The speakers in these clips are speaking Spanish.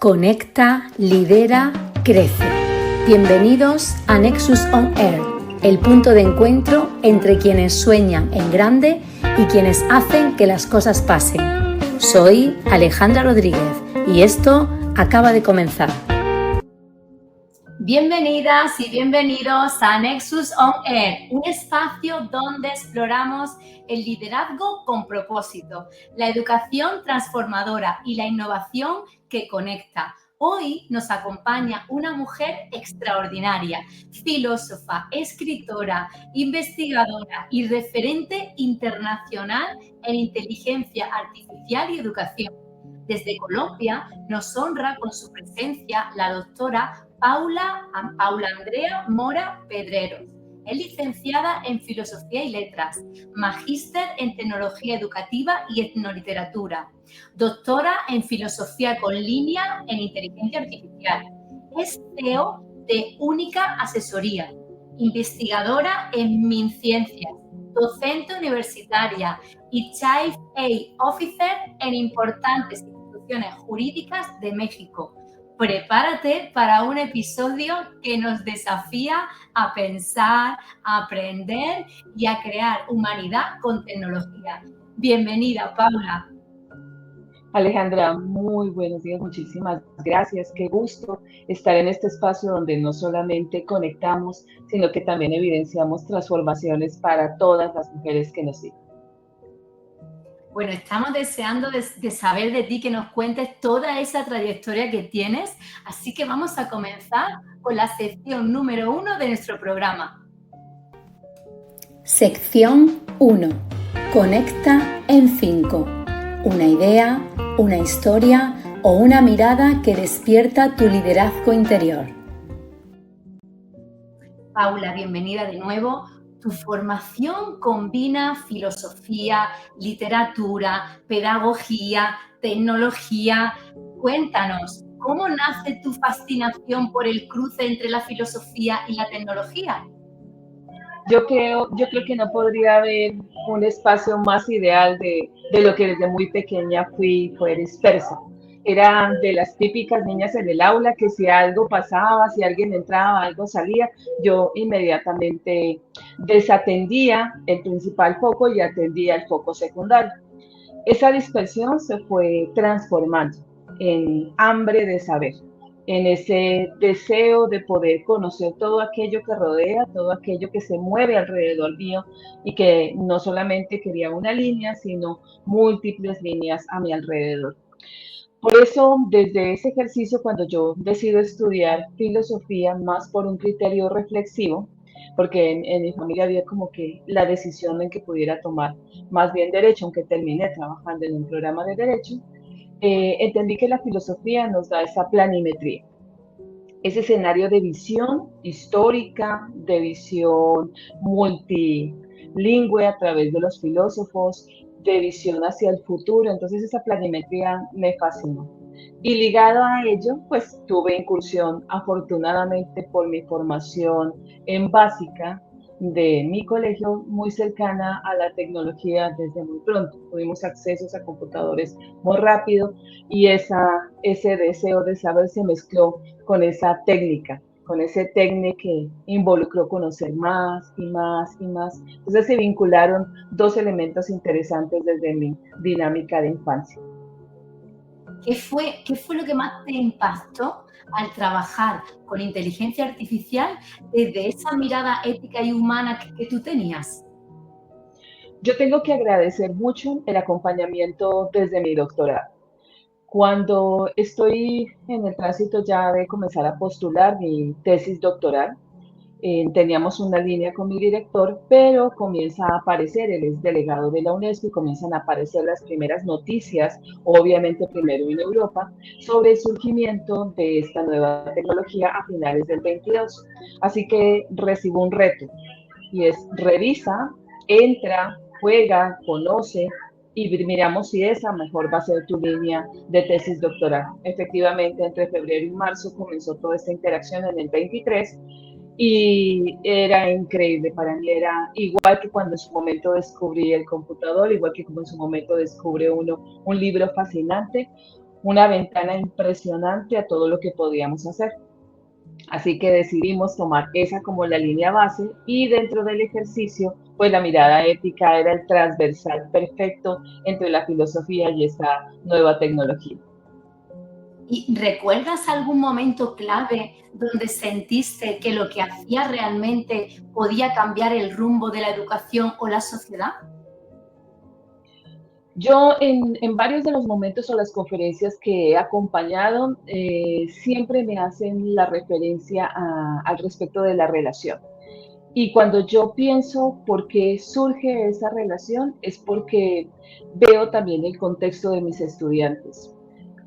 Conecta, lidera, crece. Bienvenidos a Nexus On Air, el punto de encuentro entre quienes sueñan en grande y quienes hacen que las cosas pasen. Soy Alejandra Rodríguez y esto acaba de comenzar. Bienvenidas y bienvenidos a Nexus On Air, un espacio donde exploramos el liderazgo con propósito, la educación transformadora y la innovación que conecta. Hoy nos acompaña una mujer extraordinaria, filósofa, escritora, investigadora y referente internacional en inteligencia artificial y educación. Desde Colombia nos honra con su presencia la doctora Paula Andrea Mora Pedreros. Es licenciada en Filosofía y Letras, magíster en Tecnología Educativa y Etnoliteratura, doctora en Filosofía con línea en Inteligencia Artificial. Es CEO de Única Asesoría, investigadora en MinCiencias, docente universitaria y Chief Aid Officer en importantes instituciones jurídicas de México. Prepárate para un episodio que nos desafía a pensar, a aprender y a crear humanidad con tecnología. Bienvenida, Paula. Alejandra, muy buenos días, muchísimas gracias. Qué gusto estar en este espacio donde no solamente conectamos, sino que también evidenciamos transformaciones para todas las mujeres que nos siguen. Bueno, estamos deseando de saber de ti, que nos cuentes toda esa trayectoria que tienes, así que vamos a comenzar con la sección número 1 de nuestro programa. Sección 1. Conecta en 5. Una idea, una historia o una mirada que despierta tu liderazgo interior. Paula, bienvenida de nuevo. Tu formación combina filosofía, literatura, pedagogía, tecnología. Cuéntanos, ¿cómo nace tu fascinación por el cruce entre la filosofía y la tecnología? Yo creo que no podría haber un espacio más ideal de lo que desde muy pequeña fue dispersa. Era de las típicas niñas en el aula que si algo pasaba, si alguien entraba, algo salía, yo inmediatamente desatendía el principal foco y atendía el foco secundario. Esa dispersión se fue transformando en hambre de saber, en ese deseo de poder conocer todo aquello que rodea, todo aquello que se mueve alrededor mío y que no solamente quería una línea, sino múltiples líneas a mi alrededor. Por eso, desde ese ejercicio, cuando yo decido estudiar filosofía más por un criterio reflexivo, porque en mi familia había como que la decisión en que pudiera tomar más bien derecho, aunque terminé trabajando en un programa de derecho, entendí que la filosofía nos da esa planimetría, ese escenario de visión histórica, de visión multilingüe a través de los filósofos, de visión hacia el futuro. Entonces esa planimetría me fascinó. Y ligado a ello, pues tuve incursión, afortunadamente por mi formación en básica de mi colegio, muy cercana a la tecnología desde muy pronto. Tuvimos accesos a computadores muy rápido y ese deseo de saber se mezcló con esa técnica, con ese técnico que involucró conocer más y más y más. Entonces se vincularon dos elementos interesantes desde mi dinámica de infancia. ¿Qué fue lo que más te impactó al trabajar con inteligencia artificial desde esa mirada ética y humana que tú tenías? Yo tengo que agradecer mucho el acompañamiento desde mi doctorado. Cuando estoy en el tránsito ya de comenzar a postular mi tesis doctoral, teníamos una línea con mi director, pero comienza a aparecer, él es delegado de la UNESCO y comienzan a aparecer las primeras noticias, obviamente primero en Europa, sobre el surgimiento de esta nueva tecnología a finales del 22. Así que recibo un reto y es revisa, entra, juega, conoce y miramos si esa mejor va a ser tu línea de tesis doctoral. Efectivamente, entre febrero y marzo comenzó toda esta interacción en el 23 y era increíble. Para mí era igual que cuando en su momento descubrí el computador, igual que como en su momento descubre uno un libro fascinante. una ventana impresionante a todo lo que podíamos hacer. Así que decidimos tomar esa como la línea base y dentro del ejercicio, pues la mirada ética era el transversal perfecto entre la filosofía y esta nueva tecnología. ¿Y recuerdas algún momento clave donde sentiste que lo que hacías realmente podía cambiar el rumbo de la educación o la sociedad? Yo en varios de los momentos o las conferencias que he acompañado, siempre me hacen la referencia al respecto de la relación. Y cuando yo pienso por qué surge esa relación, es porque veo también el contexto de mis estudiantes.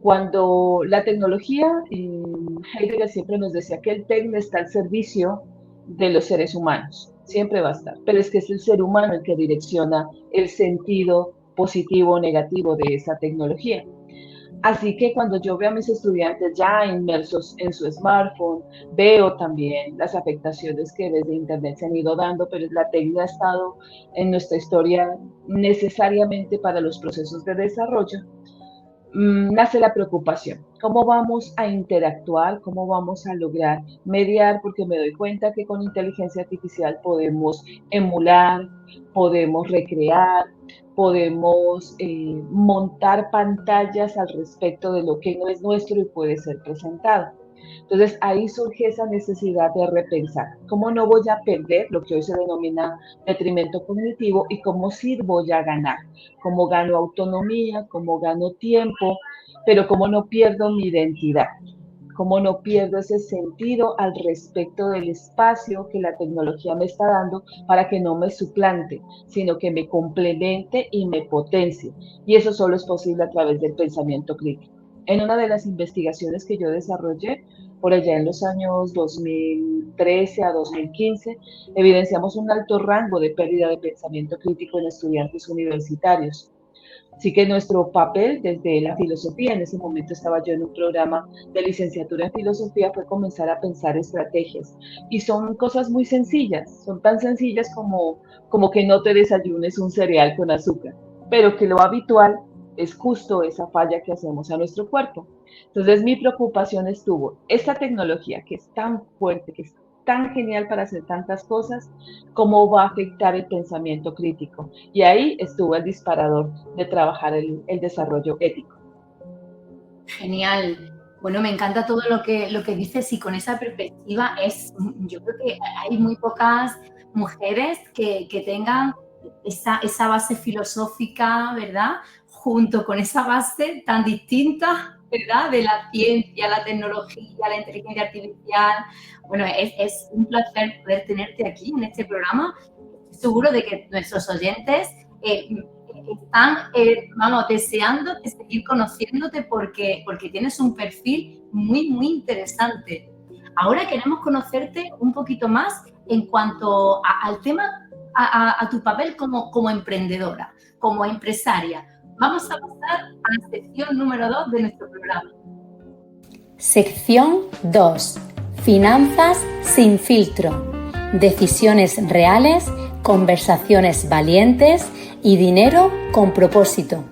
Cuando la tecnología, Heidegger siempre nos decía que el TEC está al servicio de los seres humanos, siempre va a estar, pero es que es el ser humano el que direcciona el sentido positivo o negativo de esa tecnología. Así que cuando yo veo a mis estudiantes ya inmersos en su smartphone, veo también las afectaciones que desde Internet se han ido dando, pero la técnica ha estado en nuestra historia necesariamente para los procesos de desarrollo. Nace la preocupación. ¿Cómo vamos a interactuar? ¿Cómo vamos a lograr mediar? Porque me doy cuenta que con inteligencia artificial podemos emular, podemos recrear, podemos montar pantallas al respecto de lo que no es nuestro y puede ser presentado. Entonces ahí surge esa necesidad de repensar cómo no voy a perder lo que hoy se denomina detrimento cognitivo y cómo sí voy a ganar, cómo gano autonomía, cómo gano tiempo, pero cómo no pierdo mi identidad, cómo no pierdo ese sentido al respecto del espacio que la tecnología me está dando para que no me suplante, sino que me complemente y me potencie. Y eso solo es posible a través del pensamiento crítico. En una de las investigaciones que yo desarrollé, por allá en los años 2013 a 2015, evidenciamos un alto rango de pérdida de pensamiento crítico en estudiantes universitarios. Así que nuestro papel desde la filosofía, en ese momento estaba yo en un programa de licenciatura en filosofía, fue comenzar a pensar estrategias. Y son cosas muy sencillas, son tan sencillas como que no te desayunes un cereal con azúcar, pero que lo habitual es justo esa falla que hacemos a nuestro cuerpo. Entonces mi preocupación estuvo, esta tecnología que es tan fuerte, que es tan genial para hacer tantas cosas, ¿cómo va a afectar el pensamiento crítico? Y ahí estuvo el disparador de trabajar el desarrollo ético. Genial. Bueno, me encanta todo lo que dices y con esa perspectiva yo creo que hay muy pocas mujeres que tengan esa base filosófica, ¿verdad? Junto con esa base tan distinta, ¿verdad? De la ciencia, la tecnología, la inteligencia artificial. Bueno, es un placer poder tenerte aquí en este programa. Estoy seguro de que nuestros oyentes están, vamos, deseando de seguir conociéndote porque tienes un perfil muy, muy interesante. Ahora queremos conocerte un poquito más en cuanto al tema, a tu papel como emprendedora, como empresaria. Vamos a pasar a la sección número 2 de nuestro programa. Sección 2. Finanzas sin filtro. Decisiones reales, conversaciones valientes y dinero con propósito.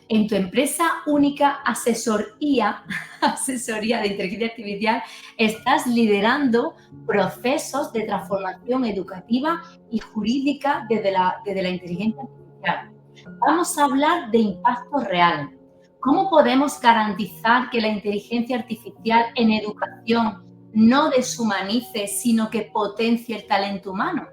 En tu empresa única asesoría de inteligencia artificial, estás liderando procesos de transformación educativa y jurídica desde la inteligencia artificial. Vamos a hablar de impacto real. ¿Cómo podemos garantizar que la inteligencia artificial en educación no deshumanice, sino que potencie el talento humano?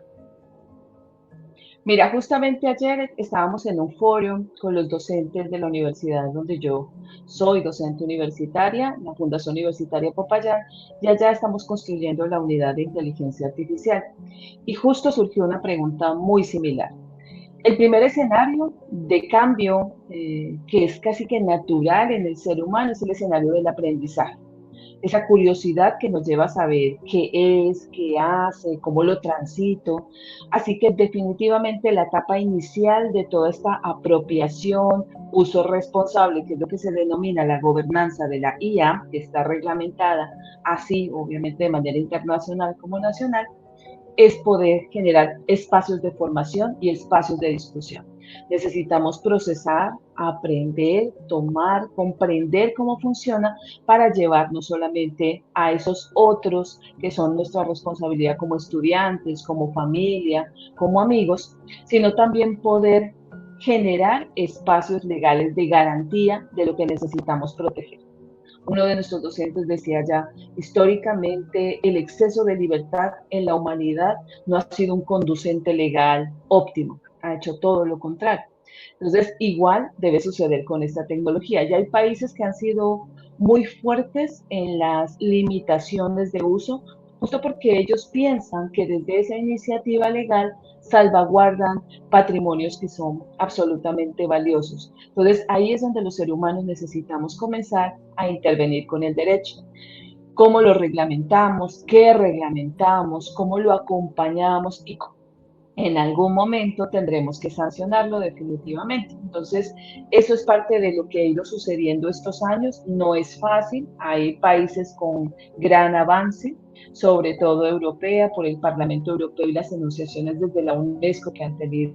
Mira, justamente ayer estábamos en un foro con los docentes de la universidad donde yo soy docente universitaria, la Fundación Universitaria Popayán, y allá estamos construyendo la unidad de inteligencia artificial. Y justo surgió una pregunta muy similar. El primer escenario de cambio, que es casi que natural en el ser humano, es el escenario del aprendizaje. Esa curiosidad que nos lleva a saber qué es, qué hace, cómo lo transito. Así que definitivamente la etapa inicial de toda esta apropiación, uso responsable, que es lo que se denomina la gobernanza de la IA, que está reglamentada así, obviamente de manera internacional como nacional, es poder generar espacios de formación y espacios de discusión. Necesitamos procesar, aprender, tomar, comprender cómo funciona para llevar no solamente a esos otros que son nuestra responsabilidad como estudiantes, como familia, como amigos, sino también poder generar espacios legales de garantía de lo que necesitamos proteger. Uno de nuestros docentes decía ya, históricamente el exceso de libertad en la humanidad no ha sido un conducente legal óptimo, ha hecho todo lo contrario. Entonces, igual debe suceder con esta tecnología. Ya hay países que han sido muy fuertes en las limitaciones de uso, justo porque ellos piensan que desde esa iniciativa legal salvaguardan patrimonios que son absolutamente valiosos. Entonces, ahí es donde los seres humanos necesitamos comenzar a intervenir con el derecho. ¿Cómo lo reglamentamos? ¿Qué reglamentamos? ¿Cómo lo acompañamos? Y en algún momento tendremos que sancionarlo definitivamente. Entonces, eso es parte de lo que ha ido sucediendo estos años. No es fácil, hay países con gran avance, sobre todo europea, por el Parlamento Europeo y las enunciaciones desde la UNESCO que han tenido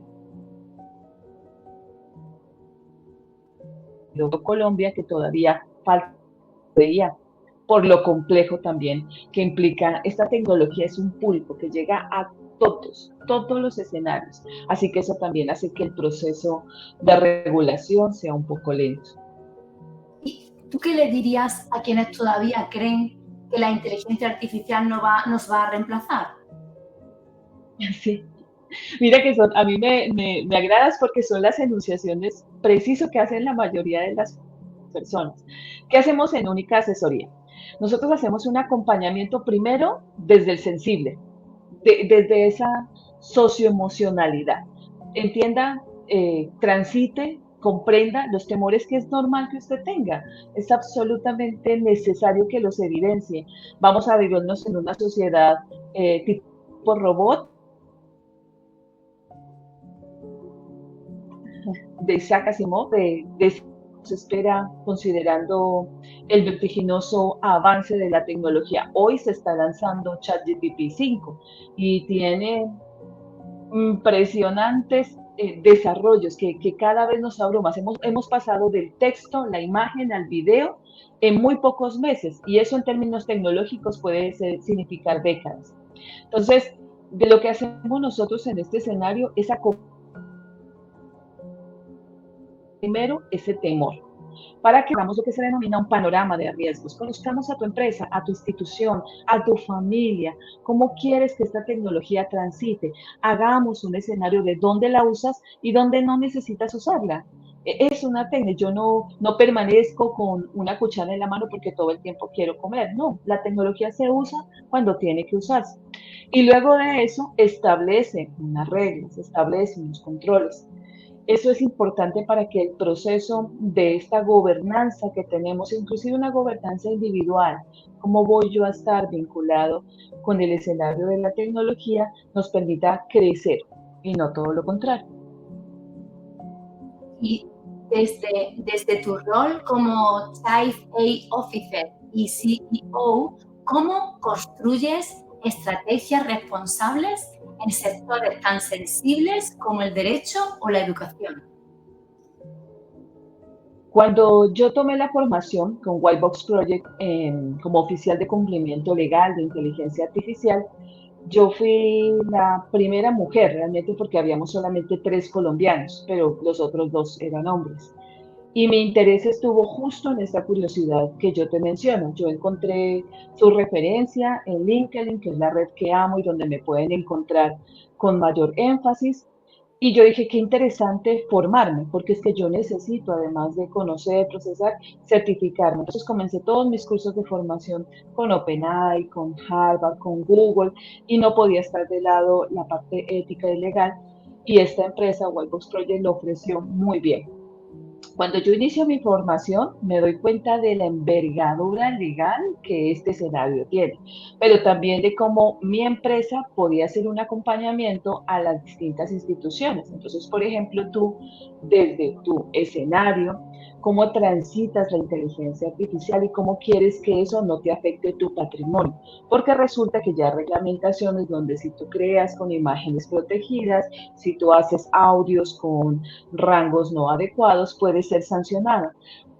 Colombia, que todavía falta por lo complejo también que implica esta tecnología. Es un pulpo que llega a todos los escenarios, así que eso también hace que el proceso de regulación sea un poco lento. ¿Y tú qué le dirías a quienes todavía creen que la inteligencia artificial nos va a reemplazar? Sí. Mira que a mí me agradas porque son las enunciaciones preciso que hacen la mayoría de las personas. ¿Qué hacemos en Única Asesoría? Nosotros hacemos un acompañamiento primero desde el sensible, desde esa socioemocionalidad. Entienda, transite, comprenda los temores que es normal que usted tenga. Es absolutamente necesario que los evidencie. Vamos a vivirnos en una sociedad tipo robot, de Isaac Asimov, se espera considerando el vertiginoso avance de la tecnología. Hoy se está lanzando ChatGPT 5 y tiene impresionantes desarrollos que cada vez nos abrumas. Hemos pasado del texto, la imagen, al video en muy pocos meses y eso en términos tecnológicos puede significar décadas. Entonces, de lo que hacemos nosotros en este escenario es primero ese temor, para que hagamos lo que se denomina un panorama de riesgos. Conozcamos a tu empresa, a tu institución, a tu familia, cómo quieres que esta tecnología transite. Hagamos un escenario de dónde la usas y dónde no necesitas usarla. Es una técnica, yo no permanezco con una cuchara en la mano porque todo el tiempo quiero comer. No, la tecnología se usa cuando tiene que usarse. Y luego de eso establece unas reglas, establece unos controles. Eso es importante para que el proceso de esta gobernanza que tenemos, inclusive una gobernanza individual, cómo voy yo a estar vinculado con el escenario de la tecnología, nos permita crecer y no todo lo contrario. Y desde tu rol como Chief AI Officer y CEO, ¿cómo construyes estrategias responsables en sectores tan sensibles como el derecho o la educación? Cuando yo tomé la formación con Whitebox Project como oficial de cumplimiento legal de inteligencia artificial, yo fui la primera mujer realmente porque habíamos solamente 3 colombianos, pero los otros 2 eran hombres. Y mi interés estuvo justo en esta curiosidad que yo te menciono. Yo encontré su referencia en LinkedIn, que es la red que amo y donde me pueden encontrar con mayor énfasis. Y yo dije, qué interesante formarme, porque es que yo necesito, además de conocer, procesar, certificarme. Entonces comencé todos mis cursos de formación con OpenAI, con Harvard, con Google, y no podía estar de lado la parte ética y legal. Y esta empresa, Whitebox Project, lo ofreció muy bien. Cuando yo inicio mi formación, me doy cuenta de la envergadura legal que este escenario tiene, pero también de cómo mi empresa podía hacer un acompañamiento a las distintas instituciones. Entonces, por ejemplo, tú, desde tu escenario, cómo transitas la inteligencia artificial y cómo quieres que eso no te afecte tu patrimonio. Porque resulta que ya hay reglamentaciones donde si tú creas con imágenes protegidas, si tú haces audios con rangos no adecuados, puede ser sancionado.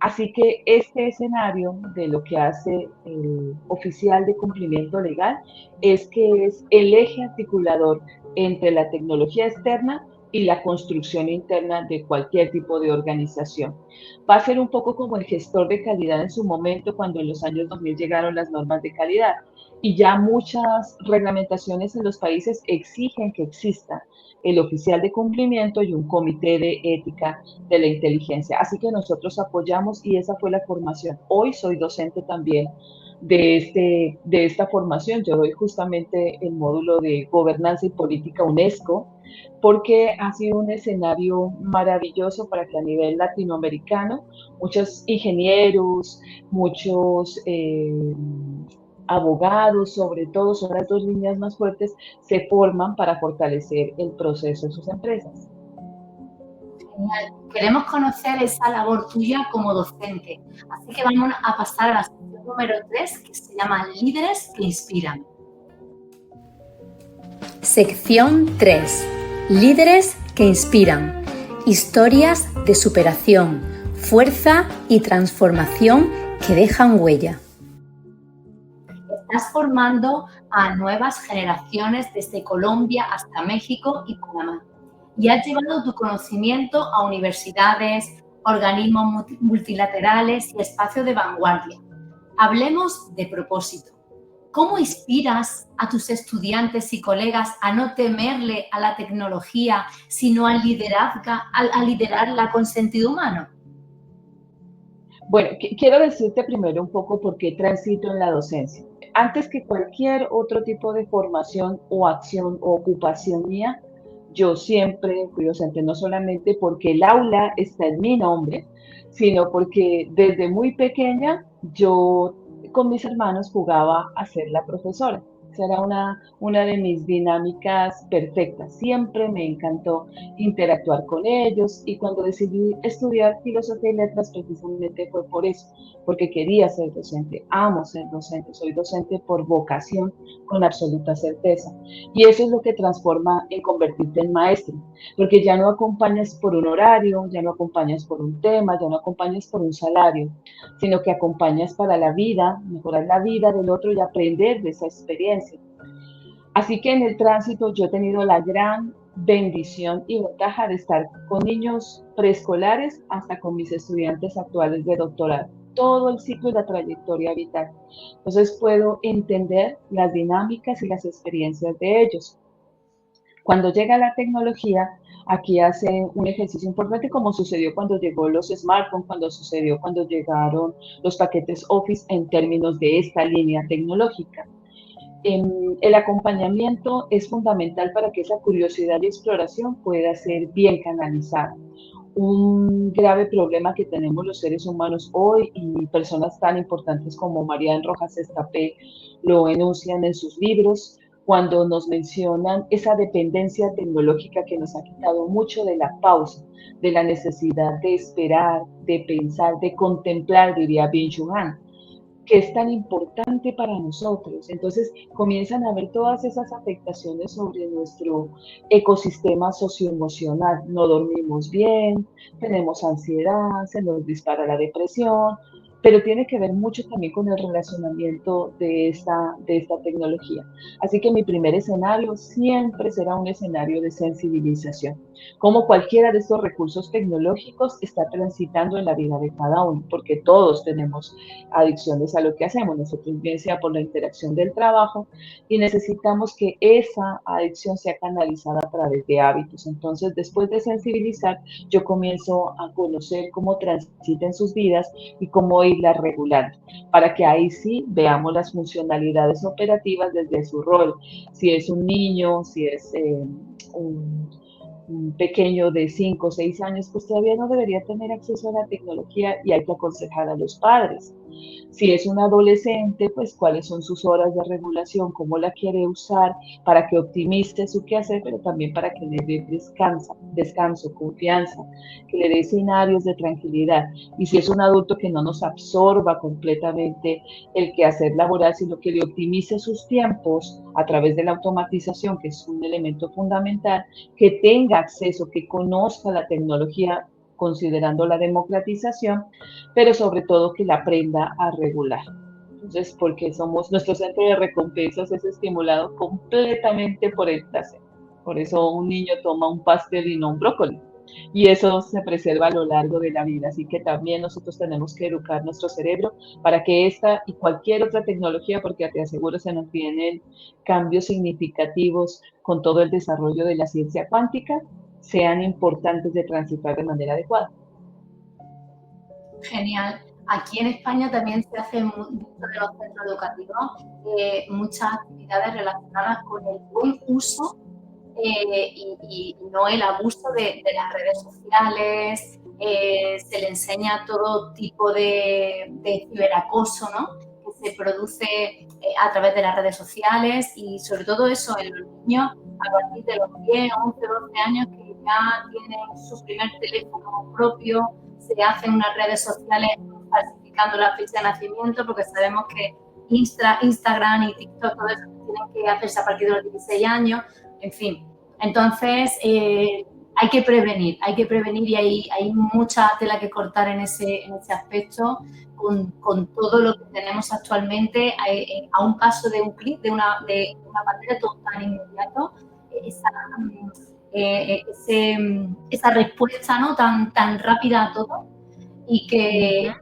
Así que este escenario de lo que hace el oficial de cumplimiento legal es que es el eje articulador entre la tecnología externa y la construcción interna de cualquier tipo de organización. Va a ser un poco como el gestor de calidad en su momento, cuando en los años 2000 llegaron las normas de calidad. Y ya muchas reglamentaciones en los países exigen que exista el oficial de cumplimiento y un comité de ética de la inteligencia. Así que nosotros apoyamos y esa fue la formación. Hoy soy docente también de esta formación. Yo doy justamente el módulo de Gobernanza y Política UNESCO, porque ha sido un escenario maravilloso para que a nivel latinoamericano muchos ingenieros, muchos abogados, sobre todo, son las dos líneas más fuertes, se forman para fortalecer el proceso en sus empresas. Genial. Queremos conocer esa labor tuya como docente. Así que vamos a pasar a la sección número 3, que se llama Líderes que inspiran. Sección 3. Líderes que inspiran. Historias de superación, fuerza y transformación que dejan huella. Estás formando a nuevas generaciones desde Colombia hasta México y Panamá. Y has llevado tu conocimiento a universidades, organismos multilaterales y espacios de vanguardia. Hablemos de propósito. ¿Cómo inspiras a tus estudiantes y colegas a no temerle a la tecnología, sino a liderarla con sentido humano? Bueno, quiero decirte primero un poco por qué transito en la docencia. Antes que cualquier otro tipo de formación o acción o ocupación mía, yo siempre fui docente, no solamente porque el aula está en mi nombre, sino porque desde muy pequeña yo con mis hermanos jugaba a ser la profesora. Esa era una de mis dinámicas perfectas. Siempre me encantó interactuar con ellos y cuando decidí estudiar filosofía y letras precisamente fue por eso, porque quería ser docente, amo ser docente, soy docente por vocación con absoluta certeza. Y eso es lo que transforma en convertirte en maestro, porque ya no acompañas por un horario, ya no acompañas por un tema, ya no acompañas por un salario, sino que acompañas para la vida, mejorar la vida del otro y aprender de esa experiencia. Así que en el tránsito yo he tenido la gran bendición y ventaja de estar con niños preescolares hasta con mis estudiantes actuales de doctorado, todo el ciclo y la trayectoria vital. Entonces puedo entender las dinámicas y las experiencias de ellos. Cuando llega la tecnología, aquí hacen un ejercicio importante como sucedió cuando llegó los smartphones, cuando sucedió cuando llegaron los paquetes Office en términos de esta línea tecnológica. El acompañamiento es fundamental para que esa curiosidad y exploración pueda ser bien canalizada. Un grave problema que tenemos los seres humanos hoy y personas tan importantes como Marian Rojas Estapé lo enuncian en sus libros cuando nos mencionan esa dependencia tecnológica que nos ha quitado mucho de la pausa, de la necesidad de esperar, de pensar, de contemplar, diría Byung-Chul Han, que es tan importante para nosotros. Entonces comienzan a ver todas esas afectaciones sobre nuestro ecosistema socioemocional. No dormimos bien, tenemos ansiedad, se nos dispara la depresión, pero tiene que ver mucho también con el relacionamiento de esta tecnología. Así que mi primer escenario siempre será un escenario de sensibilización. Como cualquiera de estos recursos tecnológicos está transitando en la vida de cada uno, porque todos tenemos adicciones a lo que hacemos, nosotros bien sea por la interacción del trabajo y necesitamos que esa adicción sea canalizada a través de hábitos. Entonces, después de sensibilizar, yo comienzo a conocer cómo transita en sus vidas y cómo irla regulando, para que ahí sí veamos las funcionalidades operativas desde su rol, si es un niño, si es un pequeño de 5 o 6 años, pues todavía no debería tener acceso a la tecnología y hay que aconsejar a los padres Si es un adolescente, pues cuáles son sus horas de regulación, cómo la quiere usar para que optimice su quehacer, pero también para que le dé descanso, confianza, que le dé escenarios de tranquilidad. Y si es un adulto, que no nos absorba completamente el quehacer laboral, sino que le optimice sus tiempos a través de la automatización, que es un elemento fundamental, que tenga acceso, que conozca la tecnología considerando la democratización, pero sobre todo que la aprenda a regular. Entonces, porque nuestro centro de recompensas es estimulado completamente por el placer. Por eso un niño toma un pastel y no un brócoli. Y eso se preserva a lo largo de la vida. Así que también nosotros tenemos que educar nuestro cerebro para que esta y cualquier otra tecnología, porque te aseguro se nos vienen cambios significativos con todo el desarrollo de la ciencia cuántica, sean importantes de transitar de manera adecuada. Genial. Aquí en España también se hacen muchos de los centros educativos muchas actividades relacionadas con el buen uso y no el abuso de las redes sociales. Se le enseña todo tipo de ciberacoso, ¿no?, que se produce a través de las redes sociales, y sobre todo eso en los niños a partir de los 10, 11, 12 años, que ya tienen su primer teléfono propio, se hacen unas redes sociales falsificando la fecha de nacimiento, porque sabemos que Instagram y TikTok, todo eso tienen que hacerse a partir de los 16 años, en fin. Entonces, hay que prevenir y hay mucha tela que cortar en ese aspecto con todo lo que tenemos actualmente a un paso de un clic, de una manera tan inmediato, esa respuesta, ¿no?, tan rápida a todo, y que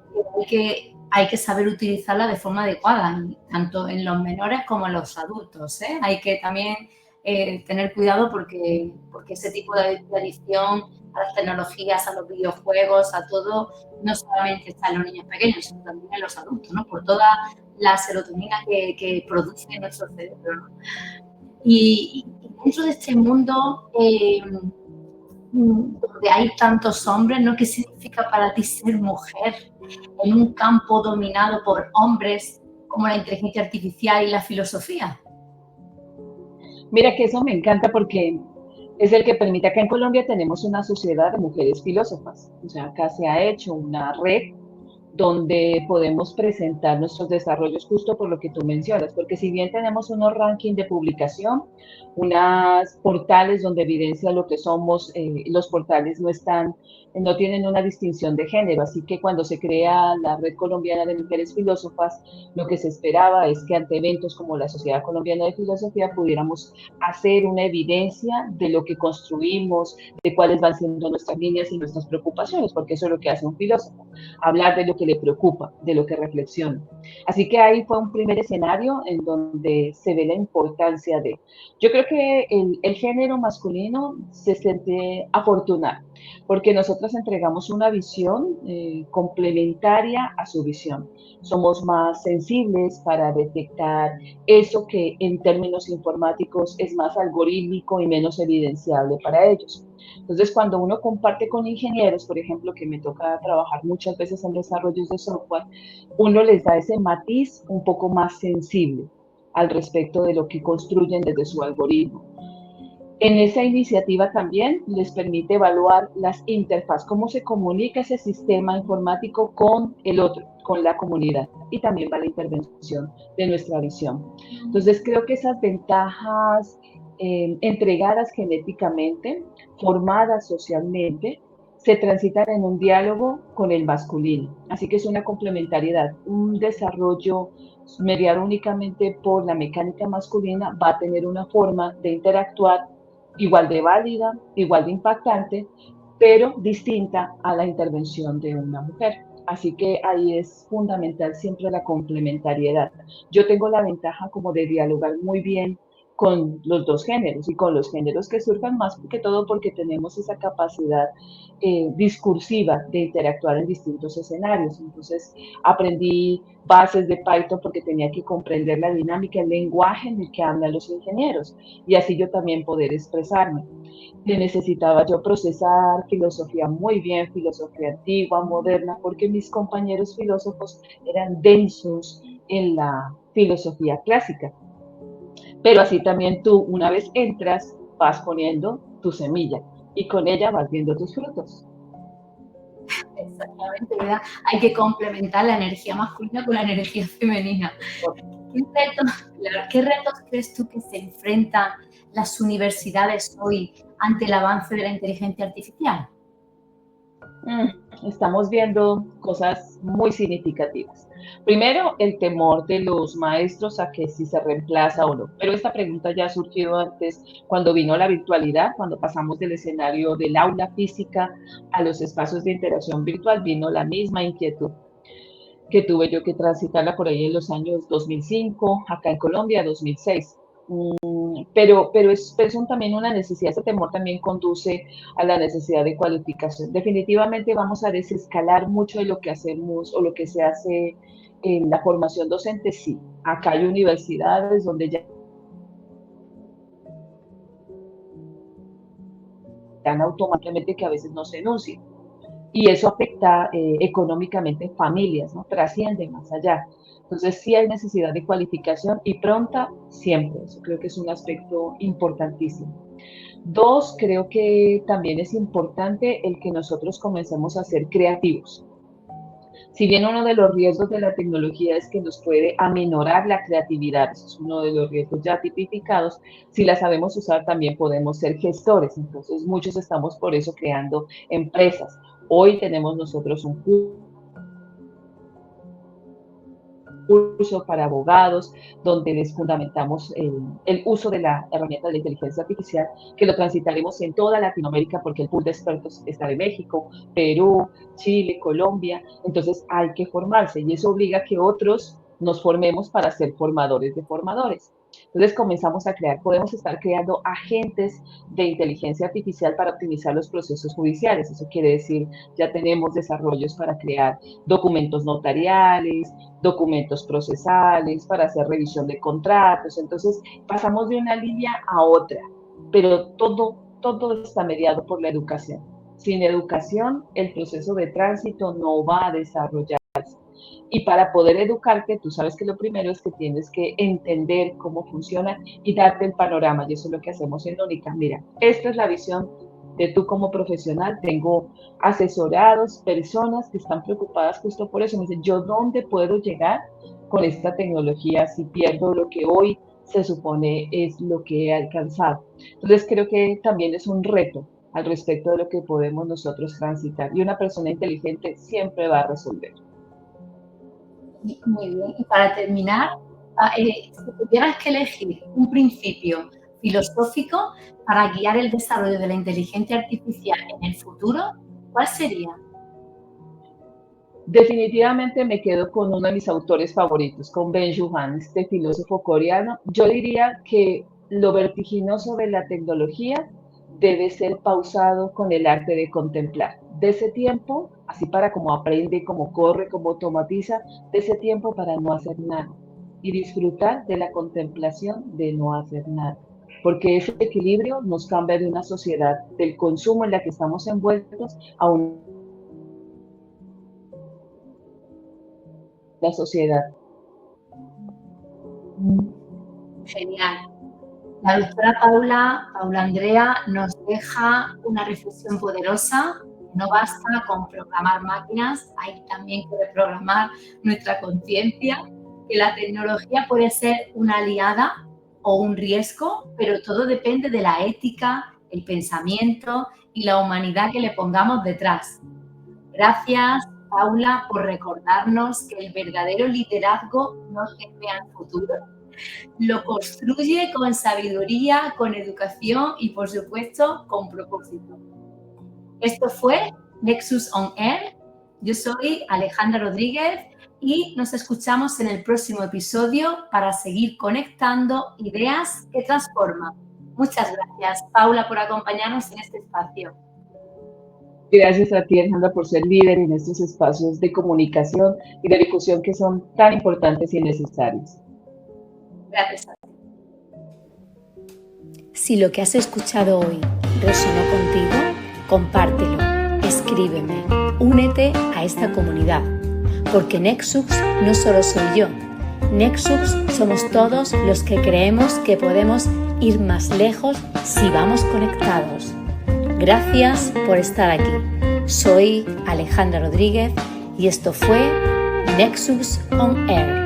hay que saber utilizarla de forma adecuada, tanto en los menores como en los adultos, ¿eh? Hay que también tener cuidado porque ese tipo de adicción a las tecnologías, a los videojuegos, a todo, no solamente está en los niños pequeños, sino también en los adultos, ¿no?, por toda la serotonina que produce nuestro cerebro, ¿no? Y dentro de este mundo donde hay tantos hombres, ¿no?, ¿qué significa para ti ser mujer en un campo dominado por hombres como la inteligencia artificial y la filosofía? Mira que eso me encanta porque es el que permite. Acá en Colombia tenemos una sociedad de mujeres filósofas. O sea, acá se ha hecho una red donde podemos presentar nuestros desarrollos, justo por lo que tú mencionas, porque si bien tenemos unos rankings de publicación, unos portales donde evidencia lo que somos, los portales no tienen una distinción de género, así que cuando se crea la Red Colombiana de Mujeres Filósofas, lo que se esperaba es que ante eventos como la Sociedad Colombiana de Filosofía pudiéramos hacer una evidencia de lo que construimos, de cuáles van siendo nuestras líneas y nuestras preocupaciones, porque eso es lo que hace un filósofo, hablar de lo que le preocupa, de lo que reflexiona. Así que ahí fue un primer escenario en donde se ve la importancia de. Yo creo que el género masculino se siente afortunado, porque nosotros entregamos una visión complementaria a su visión. Somos más sensibles para detectar eso que en términos informáticos es más algorítmico y menos evidenciable para ellos. Entonces, cuando uno comparte con ingenieros, por ejemplo, que me toca trabajar muchas veces en desarrollos de software, uno les da ese matiz un poco más sensible al respecto de lo que construyen desde su algoritmo. En esa iniciativa también les permite evaluar las interfaces, cómo se comunica ese sistema informático con el otro, con la comunidad, y también va la intervención de nuestra visión. Entonces, creo que esas ventajas entregadas genéticamente, formadas socialmente, se transitan en un diálogo con el masculino. Así que es una complementariedad, un desarrollo mediado únicamente por la mecánica masculina va a tener una forma de interactuar igual de válida, igual de impactante, pero distinta a la intervención de una mujer. Así que ahí es fundamental siempre la complementariedad. Yo tengo la ventaja como de dialogar muy bien con los dos géneros y con los géneros que surjan más que todo porque tenemos esa capacidad discursiva de interactuar en distintos escenarios. Entonces aprendí bases de Python porque tenía que comprender la dinámica, el lenguaje en el que hablan los ingenieros y así yo también poder expresarme. Necesitaba yo procesar filosofía muy bien, filosofía antigua, moderna, porque mis compañeros filósofos eran densos en la filosofía clásica. Pero así también tú, una vez entras, vas poniendo tu semilla y con ella vas viendo tus frutos. Exactamente, ¿verdad? Hay que complementar la energía masculina con la energía femenina. ¿Qué retos crees tú que se enfrentan las universidades hoy ante el avance de la inteligencia artificial? Estamos viendo cosas muy significativas. Primero, el temor de los maestros a que si se reemplaza o no. Pero esta pregunta ya surgió antes cuando vino la virtualidad, cuando pasamos del escenario del aula física a los espacios de interacción virtual, vino la misma inquietud que tuve yo que transitarla por ahí en los años 2005, acá en Colombia 2006. Pero es también una necesidad, ese temor también conduce a la necesidad de cualificación. Definitivamente vamos a desescalar mucho de lo que hacemos o lo que se hace en la formación docente, sí. Acá hay universidades donde ya dan automáticamente que a veces no se enuncian. Y eso afecta económicamente familias, ¿no? Trasciende más allá. Entonces sí hay necesidad de cualificación y pronta siempre. Eso creo que es un aspecto importantísimo. Dos, creo que también es importante el que nosotros comencemos a ser creativos. Si bien uno de los riesgos de la tecnología es que nos puede aminorar la creatividad, eso es uno de los riesgos ya tipificados, si la sabemos usar también podemos ser gestores, entonces muchos estamos por eso creando empresas. Hoy tenemos nosotros un curso para abogados, donde les fundamentamos el uso de la herramienta de la inteligencia artificial, que lo transitaremos en toda Latinoamérica, porque el pool de expertos está de México, Perú, Chile, Colombia, entonces hay que formarse y eso obliga a que otros nos formemos para ser formadores de formadores. Entonces comenzamos a crear, podemos estar creando agentes de inteligencia artificial para optimizar los procesos judiciales. Eso quiere decir, ya tenemos desarrollos para crear documentos notariales, documentos procesales, para hacer revisión de contratos. Entonces, pasamos de una línea a otra, pero todo está mediado por la educación. Sin educación, el proceso de tránsito no va a desarrollarse. Y para poder educarte, tú sabes que lo primero es que tienes que entender cómo funciona y darte el panorama. Y eso es lo que hacemos en Única. Mira, esta es la visión de tú como profesional. Tengo asesorados, personas que están preocupadas justo por eso. Me dicen, ¿yo dónde puedo llegar con esta tecnología si pierdo lo que hoy se supone es lo que he alcanzado? Entonces creo que también es un reto al respecto de lo que podemos nosotros transitar. Y una persona inteligente siempre va a resolver. Muy bien. Y para terminar, si tuvieras que elegir un principio filosófico para guiar el desarrollo de la inteligencia artificial en el futuro, ¿cuál sería? Definitivamente me quedo con uno de mis autores favoritos, con Ben-Shul Han, este filósofo coreano. Yo diría que lo vertiginoso de la tecnología debe ser pausado con el arte de contemplar. De ese tiempo, así para como aprende, como corre, como automatiza, de ese tiempo para no hacer nada y disfrutar de la contemplación de no hacer nada. Porque ese equilibrio nos cambia de una sociedad del consumo en la que estamos envueltos a una sociedad. Genial. La doctora Paula Andrea, nos deja una reflexión poderosa. No basta con programar máquinas, hay también que reprogramar nuestra conciencia, que la tecnología puede ser una aliada o un riesgo, pero todo depende de la ética, el pensamiento y la humanidad que le pongamos detrás. Gracias, Paula, por recordarnos que el verdadero liderazgo no teme al futuro, lo construye con sabiduría, con educación y, por supuesto, con propósito. Esto fue Nexus On Air, Yo soy Alejandra Rodríguez y nos escuchamos en el próximo episodio para seguir conectando ideas que transforman. Muchas gracias, Paula, por acompañarnos en este espacio. Gracias a ti, Alejandra, por ser líder en estos espacios de comunicación y de difusión que son tan importantes y necesarios. Gracias a ti. Si lo que has escuchado hoy resonó contigo, compártelo, escríbeme, únete a esta comunidad, porque Nexus no solo soy yo, Nexus somos todos los que creemos que podemos ir más lejos si vamos conectados. Gracias por estar aquí. Soy Alejandra Rodríguez y esto fue Nexus on Air.